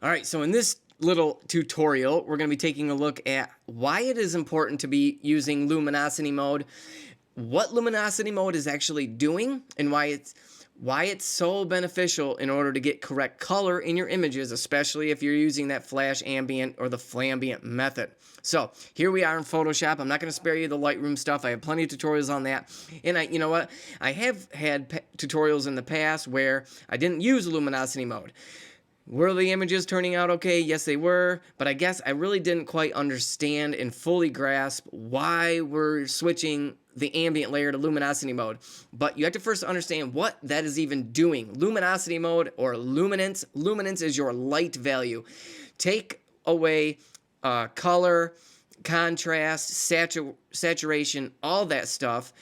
All right, so in this little tutorial, we're going to be taking a look at why it is important to be using luminosity mode, what luminosity mode is actually doing, and why it's so beneficial in order to get correct color in your images, especially if you're using that flash ambient or the flambient method. So here we are in Photoshop. I'm not going to spare you the Lightroom stuff. I have plenty of tutorials on that. And you know what? I have had tutorials in the past where I didn't use luminosity mode. Were the images turning out okay? Yes, they were, but I guess I really didn't quite understand and fully grasp why we're switching the ambient layer to luminosity mode. But you have to first understand what that is even doing. Luminosity mode, or luminance. Luminance is your light value. Take away color, contrast, saturation, all that stuff,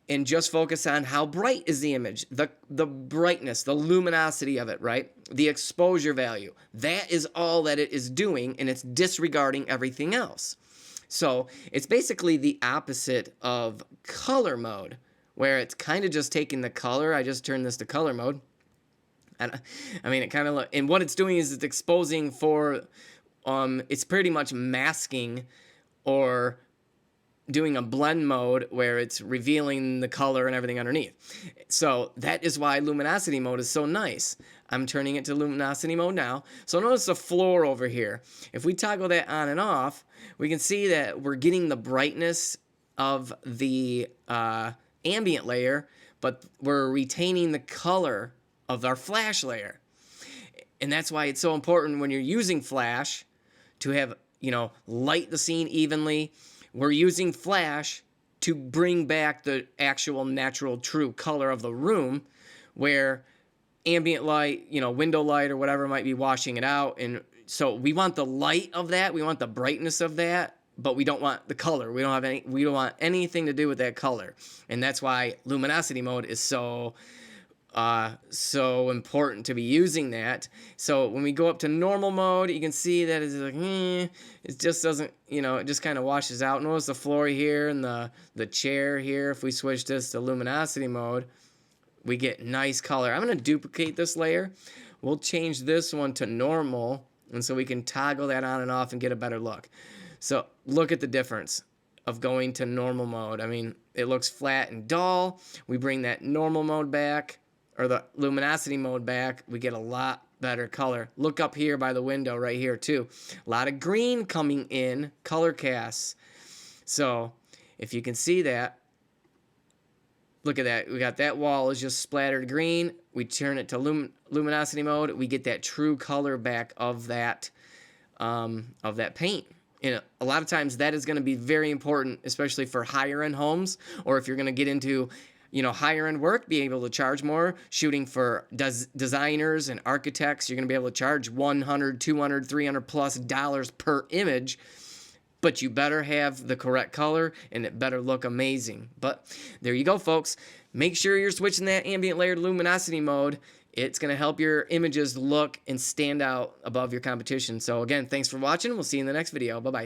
and just focus on how bright is the image, the brightness, the luminosity of it, right? The exposure value. That is all that it is doing, and it's disregarding everything else. So it's basically the opposite of color mode, where it's kind of just taking the color. I just turned this to color mode. And I mean, it kind of, and what it's doing is it's exposing for, it's pretty much masking or doing a blend mode where it's revealing the color and everything underneath. So that is why luminosity mode is so nice. I'm turning it to luminosity mode now. So notice the floor over here. If we toggle that on and off, we can see that we're getting the brightness of the ambient layer, but we're retaining the color of our flash layer. And that's why it's so important when you're using flash to have, light the scene evenly. We're using flash to bring back the actual natural true color of the room, where ambient light, window light or whatever might be washing it out. And so we want the light of that, we want the brightness of that, but we don't want the color. We don't want anything to do with that color. And that's why luminosity mode is so important to be using that. So when we go up to normal mode, you can see that it's like, it just doesn't, it just kind of washes out. Notice the floor here and the chair here. If we switch this to luminosity mode, we get nice color. I'm going to duplicate this layer. We'll change this one to normal, and so we can toggle that on and off and get a better look. So look at the difference of going to normal mode. I mean, it looks flat and dull. We bring that normal mode back, or the luminosity mode back, we get a lot better color. Look up here by the window right here too. A lot of green coming in, color casts. So if you can see that, look at that. We got that wall is just splattered green. We turn it to luminosity mode. We get that true color back of that paint. And a lot of times that is going to be very important, especially for higher end homes, or if you're going to get into higher end work, being able to charge more, shooting for designers and architects. You're going to be able to charge $100, $200, $300+ per image, but you better have the correct color and it better look amazing. But there you go, folks. Make sure you're switching that ambient layer to luminosity mode. It's going to help your images look and stand out above your competition. So again, thanks for watching. We'll see you in the next video. Bye-bye.